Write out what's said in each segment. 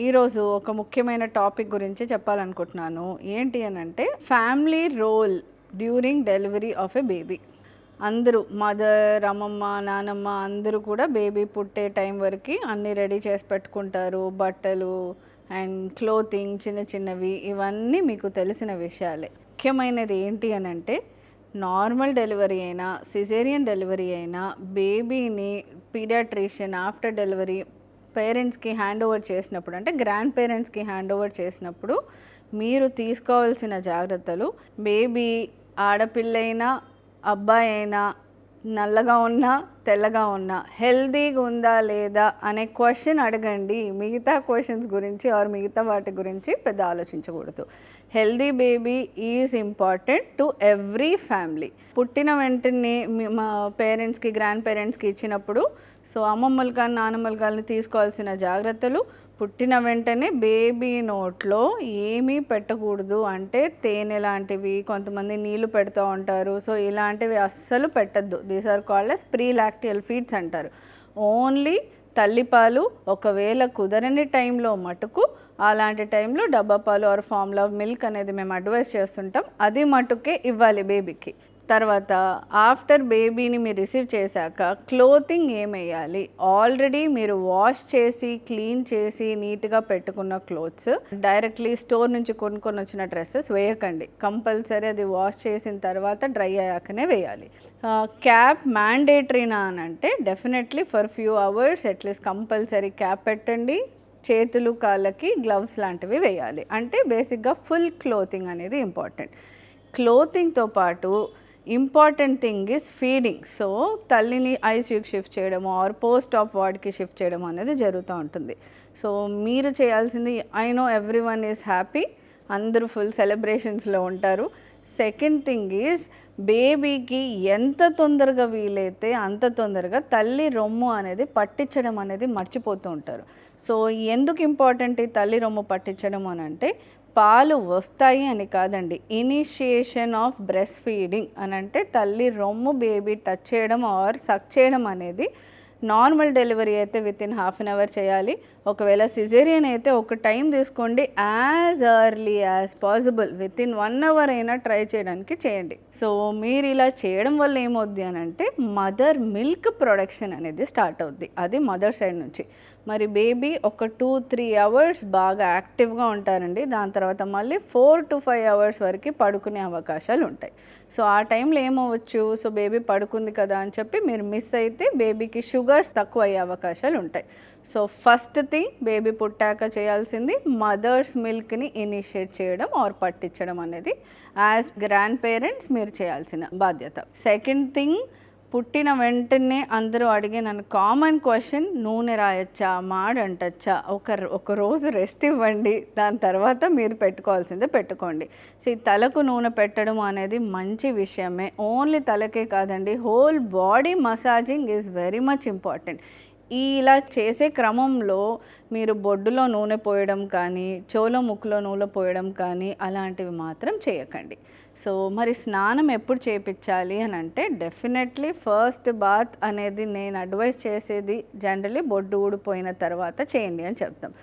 ఈరోజు ఒక ముఖ్యమైన టాపిక్ గురించి చెప్పాలనుకుంటున్నాను. ఏంటి అనంటే family role during delivery of a baby. అందరూ మదర్, అమ్మమ్మ, నానమ్మ అందరూ కూడా బేబీ పుట్టే టైం వరకు అన్నీ రెడీ చేసి పెట్టుకుంటారు. బట్టలు అండ్ క్లోతింగ్ చిన్న చిన్నవి ఇవన్నీ మీకు తెలిసిన విషయాలే. ముఖ్యమైనది ఏంటి అనంటే నార్మల్ డెలివరీ అయినా సిజేరియన్ డెలివరీ అయినా బేబీని పీడియాట్రిషియన్ ఆఫ్టర్ డెలివరీ పేరెంట్స్కి హ్యాండ్ ఓవర్ చేసినప్పుడు, అంటే గ్రాండ్ పేరెంట్స్కి హ్యాండ్ ఓవర్ చేసినప్పుడు మీరు తీసుకోవాల్సిన జాగ్రత్తలు, బేబీ ఆడపిల్లైనా అబ్బాయి అయినా నల్లగా ఉన్నా తెల్లగా ఉన్నా హెల్దీగా ఉందా లేదా అనే క్వశ్చన్ అడగండి. మిగతా క్వశ్చన్స్ గురించి ఆర్ మిగతా వాటి గురించి పెద్ద ఆలోచించకూడదు. Healthy baby is important to every family. పుట్టిన వెంటనే మా పేరెంట్స్కి గ్రాండ్ పేరెంట్స్కి ఇచ్చినప్పుడు సో అమ్మమ్మలు కానీ నానమ్మలు కానీ తీసుకోవాల్సిన జాగ్రత్తలు, పుట్టిన వెంటనే బేబీ నోట్లో ఏమీ పెట్టకూడదు. అంటే తేనె లాంటివి, కొంతమంది నీళ్లు పెడుతూ ఉంటారు. సో ఇలాంటివి అస్సలు పెట్టద్దు. These are called as prelacteal feeds అంటారు. ఓన్లీ తల్లిపాలు, ఒకవేళ కుదరని టైంలో మటుకు అలాంటి టైంలో డబ్బా పాలు ఆర్ ఫార్ములా మిల్క్ అనేది మేము అడ్వైస్ చేస్తుంటాం. అది మటుకే ఇవ్వాలి బేబీకి. తర్వాత ఆఫ్టర్ బేబీని మీరు రిసీవ్ చేశాక క్లోతింగ్ ఏమేయాలి? ఆల్రెడీ మీరు వాష్ చేసి క్లీన్ చేసి నీట్గా పెట్టుకున్న క్లోత్స్ డైరెక్ట్లీ స్టోర్ నుంచి కొనుక్కొని వచ్చిన డ్రెస్సెస్ వేయకండి. కంపల్సరీ అది వాష్ చేసిన తర్వాత డ్రై అయ్యాకనే వేయాలి. క్యాప్ మ్యాండేటరీనా అని అంటే definitely for few hours at least compulsory cap పెట్టండి. చేతులు కాళ్ళకి గ్లవ్స్ లాంటివి వేయాలి. అంటే బేసిక్గా ఫుల్ క్లోతింగ్ అనేది ఇంపార్టెంట్. క్లోతింగ్తో పాటు important thing is feeding. So తల్లిని ఐసీయూకి షిఫ్ట్ చేయడము ఆర్ పోస్ట్ ఆఫ్ వార్డ్కి షిఫ్ట్ చేయడం అనేది జరుగుతూ ఉంటుంది. సో మీరు చేయాల్సింది, I know every one is happy, అందరూ ఫుల్ సెలబ్రేషన్స్లో ఉంటారు. సెకండ్ థింగ్ ఈజ్ బేబీకి ఎంత తొందరగా వీలైతే అంత తొందరగా తల్లి రొమ్ము అనేది పట్టించడం అనేది మర్చిపోతూ ఉంటారు. సో ఎందుకు ఇంపార్టెంట్ ఈ తల్లి రొమ్ము పట్టించడం అని అంటే పాలు వస్తాయి అని కాదండి. ఇనిషియేషన్ ఆఫ్ బ్రెస్ట్ ఫీడింగ్ అని అంటే తల్లి రొమ్ము బేబీ టచ్ చేయడం ఆర్ సక్ చేయడం అనేది నార్మల్ డెలివరీ అయితే వితిన్ హాఫ్ అన్ అవర్ చేయాలి. ఒకవేళ సిజేరియన్ అయితే ఒక టైం తీసుకోండి, as early as possible within 1 hour అయినా ట్రై చేయడానికి చేయండి. సో మీరు ఇలా చేయడం వల్ల ఏమవుద్ది అని అంటే మదర్ మిల్క్ ప్రొడక్షన్ అనేది స్టార్ట్ అవుద్ది. అది మదర్ సైడ్ నుంచి. మరి బేబీ ఒక 2-3 అవర్స్ బాగా యాక్టివ్గా ఉంటారండి. దాని తర్వాత మళ్ళీ 4 to 5 అవర్స్ వరకు పడుకునే అవకాశాలు ఉంటాయి. సో ఆ టైంలో ఏమవ్వచ్చు, సో బేబీ పడుకుంది కదా అని చెప్పి మీరు మిస్ అయితే బేబీకి షుగర్స్ తక్కువ అయ్యే అవకాశాలు ఉంటాయి. సో ఫస్ట్ థింగ్ బేబీ పుట్టాక చేయాల్సింది మదర్స్ మిల్క్ని ఇనిషియేట్ చేయడం ఆర్ పట్టించడం అనేది యాజ్ గ్రాండ్ పేరెంట్స్ మీరు చేయాల్సిన బాధ్యత. సెకండ్ థింగ్, పుట్టిన వెంటనే అందరూ అడిగే నన్ను కామన్ క్వశ్చన్, నూనె రాయొచ్చా, మాడంటచ్చా? ఒక రోజు రెస్ట్ ఇవ్వండి, దాని తర్వాత మీరు పెట్టుకోవాల్సిందే పెట్టుకోండి. సో తలకు నూనె పెట్టడం అనేది మంచి విషయమే. ఓన్లీ తలకే కాదండి, whole body massaging is very much important. ఇలా చేసే క్రమంలో మీరు బొడ్డులో నూనె పోయడం కానీ చెవులో ముక్కులో నూనె పోయడం కానీ అలాంటివి మాత్రం చేయకండి. సో మరి స్నానం ఎప్పుడు చేయించాలి అని అంటే డెఫినెట్లీ ఫస్ట్ బాత్ అనేది నేను అడ్వైస్ చేసేది జనరలీ బొడ్డు ఊడిపోయిన తర్వాత చేయండి అని చెప్తాం.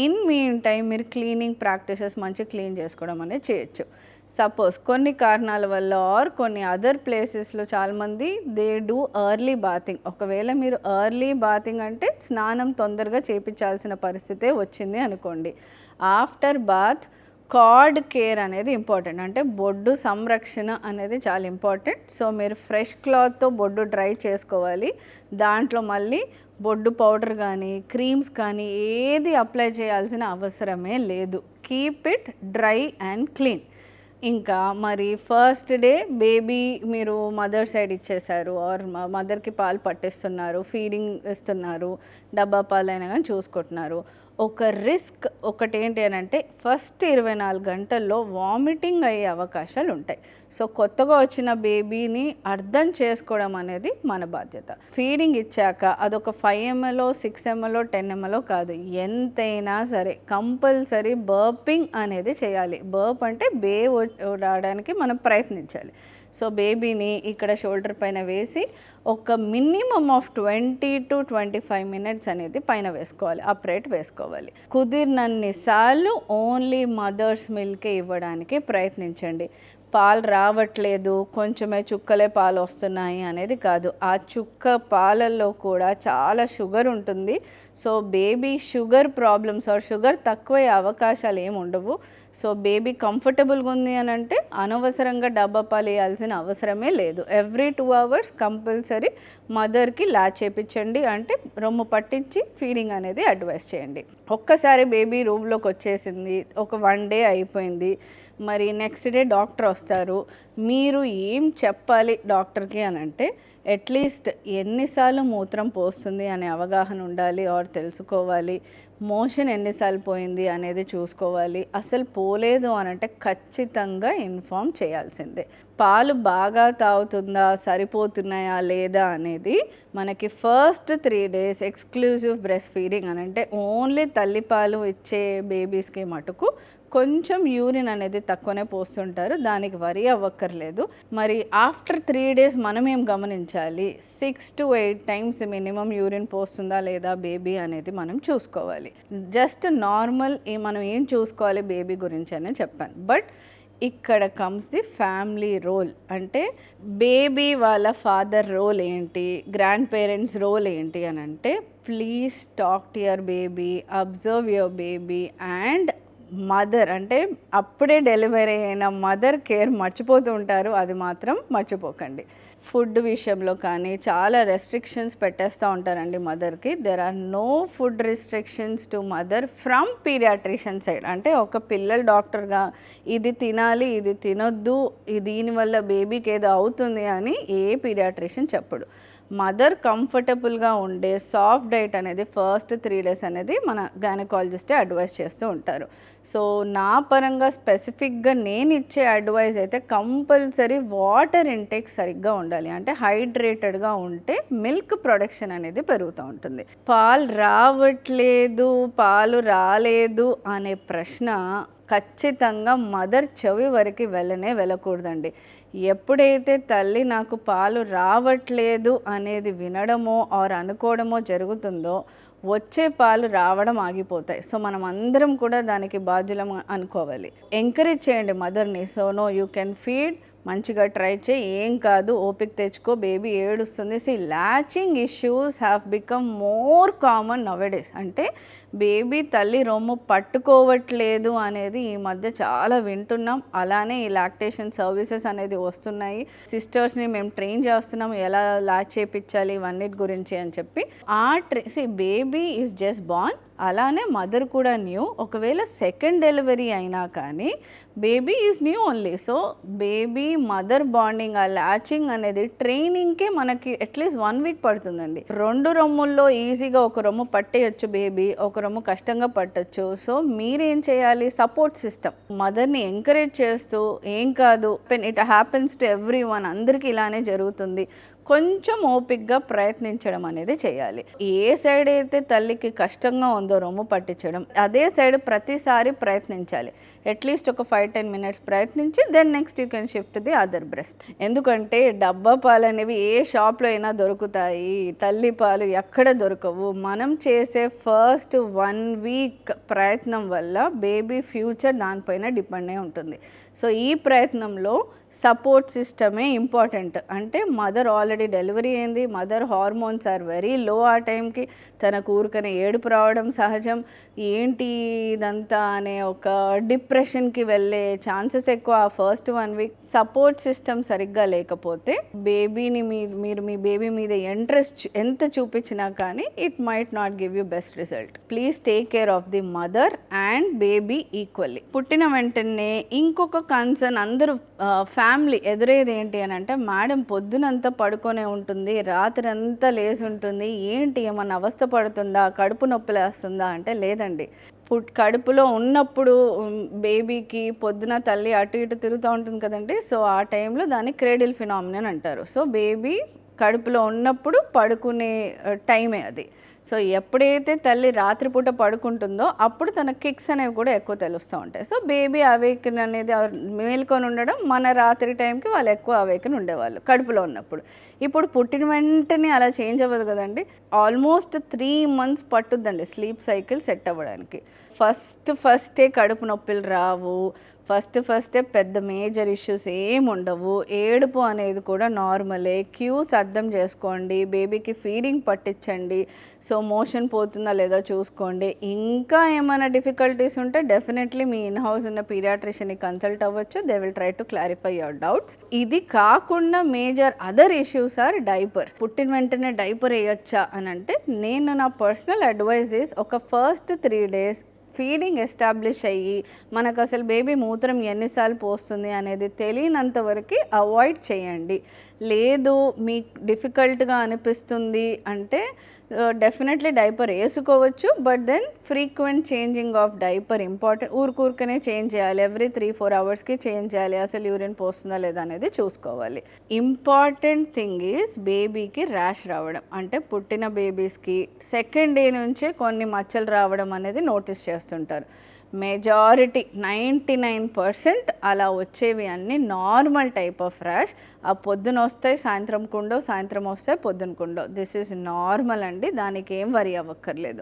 ఇన్ మీన్ టైం మీరు క్లీనింగ్ ప్రాక్టీసెస్ మంచి క్లీన్ చేసుకోవడం అనేది చేయొచ్చు. సపోజ్ కొన్ని కారణాల వల్ల ఆర్ కొన్ని అదర్ ప్లేసెస్లో చాలామంది దే డూ ఎర్లీ బాతింగ్. ఒకవేళ మీరు ఎర్లీ బాతింగ్ అంటే స్నానం తొందరగా చేయించాల్సిన పరిస్థితే వచ్చింది అనుకోండి, ఆఫ్టర్ బాత్ కార్డ్ కేర్ అనేది ఇంపార్టెంట్. అంటే బొడ్డు సంరక్షణ అనేది చాలా ఇంపార్టెంట్. సో మీరు ఫ్రెష్ క్లాత్తో బొడ్డు డ్రై చేసుకోవాలి. దాంట్లో మళ్ళీ బొడ్డు పౌడర్ కానీ క్రీమ్స్ కానీ ఏది అప్లై చేయాల్సిన అవసరమే లేదు. Keep it dry and clean. ఇంకా మరి ఫస్ట్ డే బేబీ మీరు మదర్ సైడ్ ఇచ్చేశారు ఆర్ మదర్కి పాలు పట్టిస్తున్నారు, ఫీడింగ్ ఇస్తున్నారు, డబ్బా పాలైనా కానీ చూసుకుంటున్నారు. ఒక రిస్క్ ఒకటి ఏంటి అని అంటే ఫస్ట్ 24 గంటల్లో వామిటింగ్ అయ్యే అవకాశాలు ఉంటాయి. సో కొత్తగా వచ్చిన బేబీని అర్థం చేసుకోవడం అనేది మన బాధ్యత. ఫీడింగ్ ఇచ్చాక అదొక 5 ml 6 ml 10 ml కాదు, ఎంతైనా సరే కంపల్సరీ బర్పింగ్ అనేది చేయాలి. బర్ప్ అంటే రావడానికి మనం ప్రయత్నించాలి. సో బేబీని ఇక్కడ షోల్డర్ పైన వేసి ఒక మినిమమ్ ఆఫ్ 20 to 25 minutes అనేది పైన వేసుకోవాలి, అప్రైట్ వేసుకోవాలి. కుదిరినన్ని సార్లు ఓన్లీ మదర్స్ మిల్కే ఇవ్వడానికి ప్రయత్నించండి. పాలు రావట్లేదు, కొంచెమే చుక్కలే పాలు వస్తున్నాయి అనేది కాదు. ఆ చుక్క పాలల్లో కూడా చాలా షుగర్ ఉంటుంది. So baby sugar problems or sugar తక్కువయ్యే అవకాశాలు ఏమి ఉండవు. సో బేబీ కంఫర్టబుల్గా ఉంది అని అంటే అనవసరంగా డబ్బా పాలు వేయాల్సిన అవసరమే లేదు. ఎవ్రీ 2 hours కంపల్సరీ మదర్కి లాచ్ చేయించండి, అంటే రొమ్ము పట్టించి ఫీడింగ్ అనేది అడ్వైస్ చేయండి. ఒక్కసారి బేబీ రూమ్లోకి వచ్చేసింది, ఒక 1 day అయిపోయింది, మరి నెక్స్ట్ డే డాక్టర్ వస్తారు. మీరు ఏం చెప్పాలి డాక్టర్కి అని అంటే అట్లీస్ట్ ఎన్నిసార్లు మూత్రం పోస్తుంది అనే అవగాహన ఉండాలి ఆర్ తెలుసుకోవాలి. మోషన్ ఎన్నిసార్లు పోయింది అనేది చూసుకోవాలి. అసలు పోలేదు అని అంటే ఖచ్చితంగా ఇన్ఫామ్ చేయాల్సిందే. పాలు బాగా తాగుతుందా, సరిపోతున్నాయా లేదా అనేది మనకి first 3 days exclusive breast feeding అని అంటే ఓన్లీ తల్లిపాలు ఇచ్చే బేబీస్కి మటుకు కొంచెం యూరిన్ అనేది తక్కువనే పోస్తుంటారు, దానికి వరి అవ్వక్కర్లేదు. మరి ఆఫ్టర్ 3 days మనం ఏం గమనించాలి, 6 to 8 times మినిమం యూరిన్ పోస్తుందా లేదా బేబీ అనేది మనం చూసుకోవాలి. జస్ట్ నార్మల్ మనం ఏం చూసుకోవాలి బేబీ గురించి అని చెప్పాను. బట్ ఇక్కడ కమ్స్ ది ఫ్యామిలీ రోల్. అంటే బేబీ వాళ్ళ ఫాదర్ రోల్ ఏంటి, గ్రాండ్ పేరెంట్స్ రోల్ ఏంటి అని అంటే please talk to your baby, observe your baby and mother, అంటే అప్పుడే డెలివరీ అయిన మదర్ కేర్ మర్చిపోతూ ఉంటారు, అది మాత్రం మర్చిపోకండి. ఫుడ్ విషయంలో కానీ చాలా రెస్ట్రిక్షన్స్ పెట్టేస్తూ ఉంటారండి మదర్కి. There are no food restrictions to mother from paediatrician side. అంటే ఒక పిల్లల డాక్టర్గా ఇది తినాలి, ఇది తినొద్దు, దీనివల్ల బేబీకి ఏదో అవుతుంది అని ఏ పీడియాట్రిషియన్ చెప్పడు. మదర్ కంఫర్టబుల్గా ఉండే సాఫ్ట్ డైట్ అనేది ఫస్ట్ 3 days అనేది మన గైనకాలజిస్టే అడ్వైస్ చేస్తూ ఉంటారు. సో నా పరంగా స్పెసిఫిక్గా నేను ఇచ్చే అడ్వైస్ అయితే కంపల్సరీ వాటర్ ఇంటేక్ సరిగ్గా ఉండాలి. అంటే హైడ్రేటెడ్గా ఉంటే మిల్క్ ప్రొడక్షన్ అనేది పెరుగుతూ ఉంటుంది. పాలు రావట్లేదు, పాలు రాలేదు అనే ప్రశ్న ఖచ్చితంగా మదర్ చెవి వరకు వెళ్ళకూడదండి. ఎప్పుడైతే తల్లి నాకు పాలు రావట్లేదు అనేది వినడమో ఆర్ అనుకోవడమో జరుగుతుందో వచ్చే పాలు రావడం ఆగిపోతాయి. సో మనం అందరం కూడా దానికి బాధ్యులం అనుకోవాలి. ఎంకరేజ్ చేయండి మదర్ని. So no, you can feed, మంచిగా ట్రై చేయి, ఏం కాదు, ఓపిక తెచ్చుకో, బేబీ ఏడుస్తుంది. Latching issues have become more common nowadays. అంటే బేబీ తల్లి రొమ్ము పట్టుకోవట్లేదు అనేది ఈ మధ్య చాలా వింటున్నాం. అలానే ఈ లాక్టేషన్ సర్వీసెస్ అనేది వస్తున్నాయి. సిస్టర్స్ని మేము ట్రైన్ చేస్తున్నాం ఎలా లాచ్ చేయించాలి ఇవన్నిటి గురించి అని చెప్పి. బేబీ ఈజ్ జస్ట్ బార్న్, అలానే మదర్ కూడా న్యూ. ఒకవేళ సెకండ్ డెలివరీ అయినా కానీ baby is new only. So baby mother bonding, ఆ లాచింగ్ అనేది ట్రైనింగ్కే మనకి అట్లీస్ట్ 1 week పడుతుందండి. 2 రొమ్ముల్లో ఈజీగా ఒక రొమ్ము పట్టేయచ్చు బేబీ, ఒక రొమ్ము కష్టంగా పట్టచ్చు. సో మీరేం చేయాలి, సపోర్ట్ సిస్టమ్, మదర్ని ఎంకరేజ్ చేస్తూ ఏం కాదు, it happens to every one, అందరికీ ఇలానే జరుగుతుంది, కొంచెం ఓపిక్గా ప్రయత్నించడం అనేది చేయాలి. ఏ సైడ్ అయితే తల్లికి కష్టంగా ఉందో రొమ్ము పట్టించడం, అదే సైడ్ ప్రతిసారి ప్రయత్నించాలి. అట్లీస్ట్ ఒక 5-10 minutes ప్రయత్నించి then next you can shift the other breast. ఎందుకంటే డబ్బా పాలు అనేవి ఏ షాప్లో అయినా దొరుకుతాయి, తల్లి పాలు ఎక్కడ దొరకవు. మనం చేసే ఫస్ట్ 1 week ప్రయత్నం వల్ల బేబీ ఫ్యూచర్ దానిపైన డిపెండ్ అయి ఉంటుంది. సో ఈ ప్రయత్నంలో సపోర్ట్ సిస్టమే ఇంపార్టెంట్. అంటే మదర్ ఆల్రెడీ డెలివరీ అయింది, mother hormones are very low, ఆ టైంకి తనకు ఊరికనే ఏడుపు రావడం సహజం. ఏంటి ఇదంతా అనే ఒక డిప్రెషన్కి వెళ్ళే ఛాన్సెస్ ఎక్కువ ఆ ఫస్ట్ 1 week. సపోర్ట్ సిస్టమ్ సరిగ్గా లేకపోతే బేబీని మీరు మీ బేబీ మీద ఇంట్రెస్ట్ ఎంత చూపించినా కానీ it might not give you best result. Please take care of the mother and baby equally. పుట్టిన వెంటనే ఇంకొక కన్సర్న్ అందరూ ఫ్యామిలీ ఎదురేది ఏంటి అని అంటే, మేడం పొద్దునంతా పడుకొనే ఉంటుంది, రాత్రి అంతా లేచి ఉంటుంది, ఏంటి ఏమన్నా అవస్థ పడుతుందా, కడుపు నొప్పి లేస్తుందా అంటే లేదండి. కడుపులో ఉన్నప్పుడు బేబీకి పొద్దున తల్లి అటు ఇటు తిరుగుతూ ఉంటుంది కదండి. సో ఆ టైంలో దాన్ని క్రేడిల్ ఫినామినన్ అంటారు. సో బేబీ కడుపులో ఉన్నప్పుడు పడుకునే టైమే అది. సో ఎప్పుడైతే తల్లి రాత్రిపూట పడుకుంటుందో అప్పుడు తన కిక్స్ అనేవి కూడా ఎక్కువ తెలుస్తూ ఉంటాయి. సో బేబీ అవేకన్ అనేది మేల్కొని ఉండడం, మన రాత్రి టైంకి వాళ్ళు ఎక్కువ అవేకన్ ఉండేవాళ్ళు కడుపులో ఉన్నప్పుడు. ఇప్పుడు పుట్టిన వెంటనే అలా చేంజ్ అవ్వదు కదండి. ఆల్మోస్ట్ 3 months పట్టుద్దండి స్లీప్ సైకిల్ సెట్ అవ్వడానికి. ఫస్టే కడుపు నొప్పులు రావు, ఫస్టే పెద్ద మేజర్ ఇష్యూస్ ఏమి ఉండవు. ఏడుపు అనేది కూడా నార్మలే. క్యూస్ అర్థం చేసుకోండి, బేబీకి ఫీడింగ్ పట్టించండి, సో మోషన్ పోతుందా లేదా చూసుకోండి. ఇంకా ఏమైనా డిఫికల్టీస్ ఉంటే డెఫినెట్లీ మీ ఇన్ హౌస్ ఉన్న పీడియాట్రిషియన్ని కన్సల్ట్ అవ్వచ్చు. They will try to clarify your doubts. ఇది కాకుండా major other issues are diaper. పుట్టిన వెంటనే డైపర్ వేయొచ్చా అని అంటే, నేను నా పర్సనల్ అడ్వైజ్ ఇస్ ఒక ఫస్ట్ 3 days ఫీడింగ్ ఎస్టాబ్లిష్ అయ్యి మనకు అసలు బేబీ మూత్రం ఎన్నిసార్లు పోస్తుంది అనేది తెలియనంత వరకు అవాయిడ్ చేయండి. లేదు మీకు డిఫికల్ట్గా అనిపిస్తుంది అంటే డెఫినెట్లీ డైపర్ వేసుకోవచ్చు. But then frequent changing of diaper important. ఊరికనే చేంజ్ చేయాలి, ఎవ్రీ 3-4 hours చేంజ్ చేయాలి. అసలు యూరిన్ పోస్తుందా లేదా అనేది చూసుకోవాలి. ఇంపార్టెంట్ థింగ్ ఈజ్ బేబీకి ర్యాష్ రావడం. అంటే పుట్టిన బేబీస్కి సెకండ్ డే నుంచే కొన్ని మచ్చలు రావడం అనేది నోటీస్ చేస్తుంటారు. మెజారిటీ 99% అలా వచ్చేవి అన్నీ నార్మల్ టైప్ ఆఫ్ ర్యాష్. ఆ పొద్దున వస్తాయి, సాయంత్రం కుండో, సాయంత్రం వస్తాయి, పొద్దున కుండో. దిస్ ఈజ్ నార్మల్ అండి, దానికి ఏం వరి అవ్వక్కర్లేదు.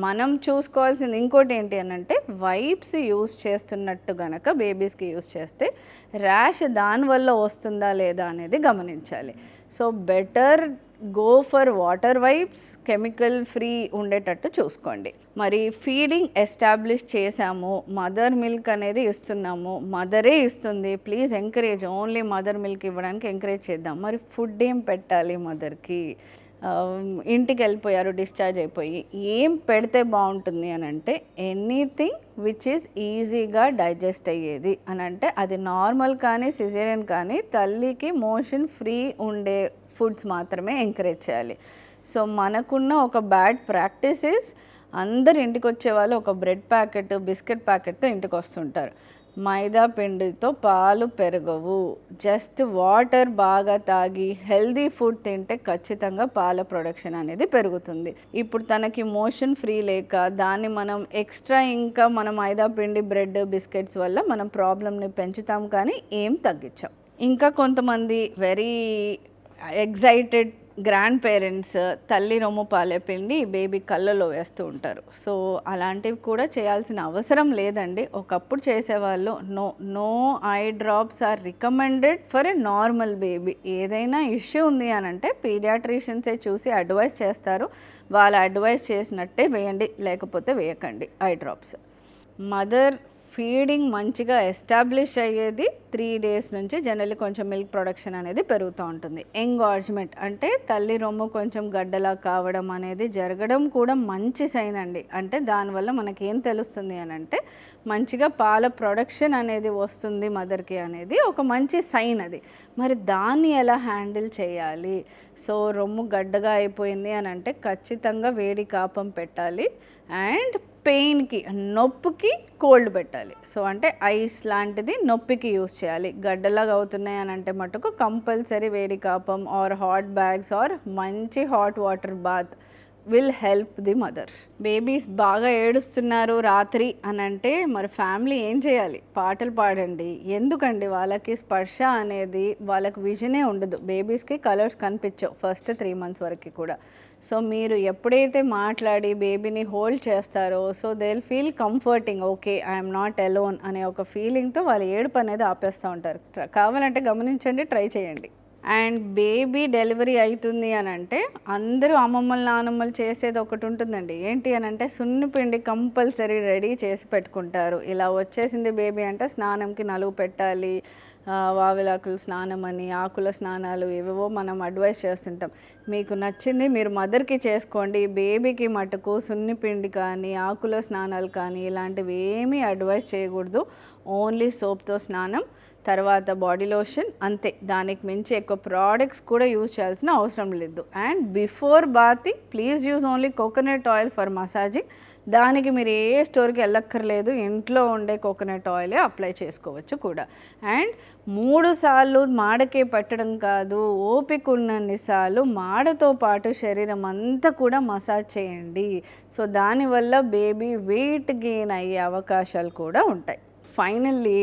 మనం చూసుకోవాల్సింది ఇంకోటి ఏంటి అని అంటే, వైప్స్ యూజ్ చేస్తున్నట్టు గనక బేబీస్కి యూజ్ చేస్తే ర్యాష్ దానివల్ల వస్తుందా లేదా అనేది గమనించాలి. So better go for water wipes, chemical free ఉండేటట్టు చూసుకోండి. మరి ఫీడింగ్ ఎస్టాబ్లిష్ చేసాము, మదర్ మిల్క్ అనేది ఇస్తున్నాము, మదరే ఇస్తుంది, please encourage, only mother milk ఇవ్వడానికి ఎంకరేజ్ చేద్దాం. మరి ఫుడ్ ఏం పెట్టాలి మదర్కి? ఇంటికి వెళ్ళిపోయారు, డిశ్చార్జ్ అయిపోయి, ఏం పెడితే బాగుంటుంది అని అంటే, ఎనీథింగ్ విచ్ ఈజ్ ఈజీగా డైజెస్ట్ అయ్యేది అని అంటే, అది నార్మల్ కానీ సిజేరియన్ కానీ తల్లికి మోషన్ ఫ్రీ ఉండే ఫుడ్స్ మాత్రమే ఎంకరేజ్ చేయాలి. సో మనకున్న ఒక బ్యాడ్ ప్రాక్టీసెస్, అందరు ఇంటికి వచ్చే వాళ్ళు ఒక బ్రెడ్ ప్యాకెట్, బిస్కెట్ ప్యాకెట్తో ఇంటికి వస్తుంటారు. మైదా పిండితో పాలు పెరగవు. జస్ట్ వాటర్ బాగా తాగి హెల్దీ ఫుడ్ తింటే ఖచ్చితంగా పాల ప్రొడక్షన్ అనేది పెరుగుతుంది. ఇప్పుడు తనకి మోషన్ ఫ్రీ లేక దాన్ని మనం ఎక్స్ట్రా ఇంకా మనం మైదా పిండి, బ్రెడ్, బిస్కెట్స్ వల్ల మనం ప్రాబ్లమ్ని పెంచుతాం కానీ ఏం తగ్గించాం. ఇంకా కొంతమంది వెరీ ఎగ్జైటెడ్ గ్రాండ్ పేరెంట్స్ తల్లి రొమ్ము పాలే పిండి బేబీ కళ్ళలో వేస్తూ ఉంటారు. సో అలాంటివి కూడా చేయాల్సిన అవసరం లేదండి. ఒకప్పుడు చేసేవాళ్ళు. No eye drops are recommended for a normal baby. ఏదైనా ఇష్యూ ఉంది అని అంటే పీడియాట్రిషియన్సే చూసి అడ్వైస్ చేస్తారు. వాళ్ళు అడ్వైస్ చేసినట్టే వేయండి, లేకపోతే వేయకండి ఐ డ్రాప్స్. మదర్ ఫీడింగ్ మంచిగా ఎస్టాబ్లిష్ అయ్యేది 3 days నుంచి జనరల్లీ కొంచెం మిల్క్ ప్రొడక్షన్ అనేది పెరుగుతూ ఉంటుంది. ఎంగార్జ్మెంట్ అంటే తల్లి రొమ్ము కొంచెం గడ్డలా కావడం అనేది జరగడం కూడా మంచి సైన్ అండి. అంటే దానివల్ల మనకి ఏం తెలుస్తుంది అని అంటే, మంచిగా పాల ప్రొడక్షన్ అనేది వస్తుంది మదర్కి అనేది ఒక మంచి సైన్ అది. మరి దాన్ని ఎలా హ్యాండిల్ చేయాలి? సో రొమ్ము గడ్డగా అయిపోయింది అని అంటే ఖచ్చితంగా వేడి కాపం పెట్టాలి. అండ్ పెయిన్కి, నొప్పికి కోల్డ్ పెట్టాలి. సో అంటే ఐస్ లాంటిది నొప్పికి యూస్ చేయాలి. గడ్డలాగా అవుతున్నాయి అని అంటే మటుకు కంపల్సరీ వేడి కాపం ఆర్ హాట్ బ్యాగ్స్ ఆర్ మంచి hot water bath will help the mother. Babies బాగా ఏడుస్తున్నారు రాత్రి అని అంటే మరి ఫ్యామిలీ ఏం చేయాలి? పాటలు పాడండి. ఎందుకండి? వాళ్ళకి స్పర్శ అనేది, వాళ్ళకి విజనే ఉండదు. బేబీస్కి కలర్స్ కనిపించవు ఫస్ట్ 3 months వరకు కూడా. సో మీరు ఎప్పుడైతే మాట్లాడి బేబీని హోల్డ్ చేస్తారో, so they will feel comforting, okay I'm not alone అనే ఒక ఫీలింగ్తో వాళ్ళు ఏడుపు అనేది ఆపేస్తూ ఉంటారు. కావాలంటే గమనించండి, ట్రై చేయండి. అండ్ బేబీ డెలివరీ అవుతుంది అని అంటే అందరూ అమ్మమ్మలు, నానమ్మలు చేసేది ఒకటి ఉంటుందండి. ఏంటి అని అంటే సున్నిపిండి కంపల్సరీ రెడీ చేసి పెట్టుకుంటారు. ఇలా వచ్చేసింది బేబీ అంటే స్నానంకి నలుగు పెట్టాలి, వావిలాకుల స్నానం అని, ఆకుల స్నానాలు, ఏవేవో మనం అడ్వైస్ చేస్తుంటాం. మీకు నచ్చింది మీరు మదర్కి చేసుకోండి. బేబీకి మటుకు సున్నిపిండి కానీ, ఆకుల స్నానాలు కానీ ఇలాంటివి ఏమీ అడ్వైస్ చేయకూడదు. ఓన్లీ సోప్తో స్నానం, తర్వాత బాడీ లోషన్, అంతే. దానికి మించి ఎక్కువ ప్రోడక్ట్స్ కూడా యూజ్ చేయాల్సిన అవసరం లేదు. And before bathing please use only coconut oil for massaging. దానికి మీరు ఏ స్టోర్కి వెళ్ళక్కర్లేదు, ఇంట్లో ఉండే కోకోనట్ ఆయిలే అప్లై చేసుకోవచ్చు కూడా. అండ్ 3 సార్లు మాడకే పెట్టడం కాదు, ఓపిక ఉన్నన్ని సార్లు మాడతో పాటు శరీరం అంతా కూడా మసాజ్ చేయండి. సో దానివల్ల బేబీ వెయిట్ గెయిన్ అయ్యే అవకాశాలు కూడా ఉంటాయి. ఫైనల్లీ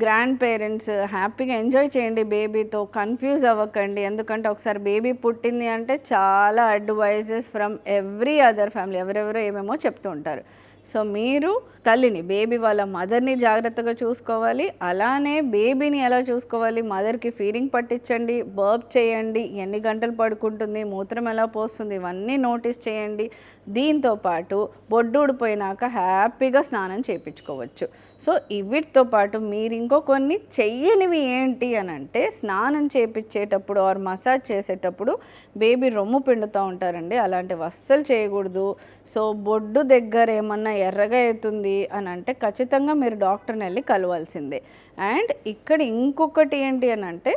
గ్రాండ్ పేరెంట్స్ హ్యాపీగా ఎంజాయ్ చేయండి బేబీతో, కన్ఫ్యూజ్ అవ్వకండి. ఎందుకంటే ఒకసారి బేబీ పుట్టింది అంటే చాలా advises from every other family, ఎవరెవరో ఏమేమో చెప్తూ ఉంటారు. సో మీరు తల్లిని, బేబీ వాళ్ళ మదర్ని జాగ్రత్తగా చూసుకోవాలి. అలానే బేబీని ఎలా చూసుకోవాలి, మదర్కి ఫీడింగ్ పట్టించండి, బర్ప్ చేయండి, ఎన్ని గంటలు పడుకుంటుంది, మూత్రం ఎలా పోస్తుంది, ఇవన్నీ నోటీస్ చేయండి. దీంతో పాటు బొడ్డు ఊడిపోయినాక హ్యాపీగా స్నానం చేయించుకోవచ్చు. సో వీటితో పాటు మీరు ఇంకో కొన్ని చెయ్యనివి ఏంటి అని అంటే, స్నానం చేయించేటప్పుడు ఆర్ మసాజ్ చేసేటప్పుడు బేబీ రొమ్ము పిండుతూ ఉంటారండి, అలాంటివి అస్సలు చేయకూడదు. సో బొడ్డు దగ్గర ఏమన్నా ఎర్రగా అవుతుంది అని అంటే ఖచ్చితంగా మీరు డాక్టర్ని వెళ్ళి కలవాల్సిందే. అండ్ ఇక్కడ ఇంకొకటి ఏంటి అని అంటే,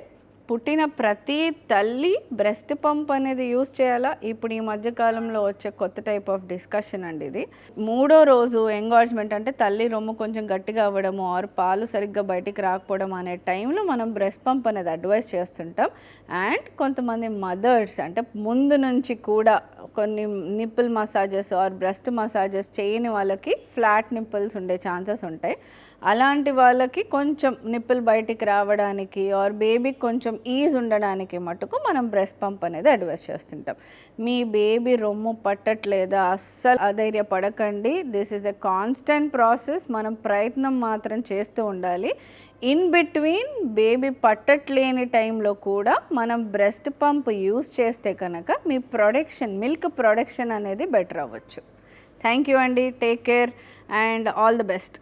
పుట్టిన ప్రతి తల్లి బ్రెస్ట్ పంప్ అనేది యూస్ చేయాలా? ఇప్పుడు ఈ మధ్యకాలంలో వచ్చే కొత్త టైప్ ఆఫ్ డిస్కషన్ అండి ఇది. 3వ రోజు ఎంగార్జ్మెంట్ అంటే తల్లి రొమ్ము కొంచెం గట్టిగా అవ్వడము ఆర్ పాలు సరిగ్గా బయటికి రాకపోవడం అనే టైంలో మనం బ్రెస్ట్ పంప్ అనేది అడ్వైస్ చేస్తుంటాం. అండ్ కొంతమంది మదర్స్ అంటే ముందు నుంచి కూడా కొన్ని nipple massages or breast massages చేయని వాళ్ళకి ఫ్లాట్ నిప్పుల్స్ ఉండే ఛాన్సెస్ ఉంటాయి. అలాంటి వాళ్ళకి కొంచెం నిప్పులు బయటికి రావడానికి ఆర్ బేబీకి కొంచెం ఈజ్ ఉండడానికి మటుకు మనం బ్రెస్ట్ పంప్ అనేది అడ్వైస్ చేస్తుంటాం. మీ బేబీ రొమ్ము పట్టట్లేదా, అస్సలు అధైర్యపడకండి. This is a constant process, మనం ప్రయత్నం మాత్రం చేస్తూ ఉండాలి. ఇన్ బిట్వీన్ బేబీ పట్టట్లేని టైంలో కూడా మనం బ్రెస్ట్ పంప్ యూస్ చేస్తే కనుక మీ ప్రొడక్షన్, మిల్క్ ప్రొడక్షన్ అనేది బెటర్ అవ్వచ్చు. థ్యాంక్ యూ అండి, take care and all the best.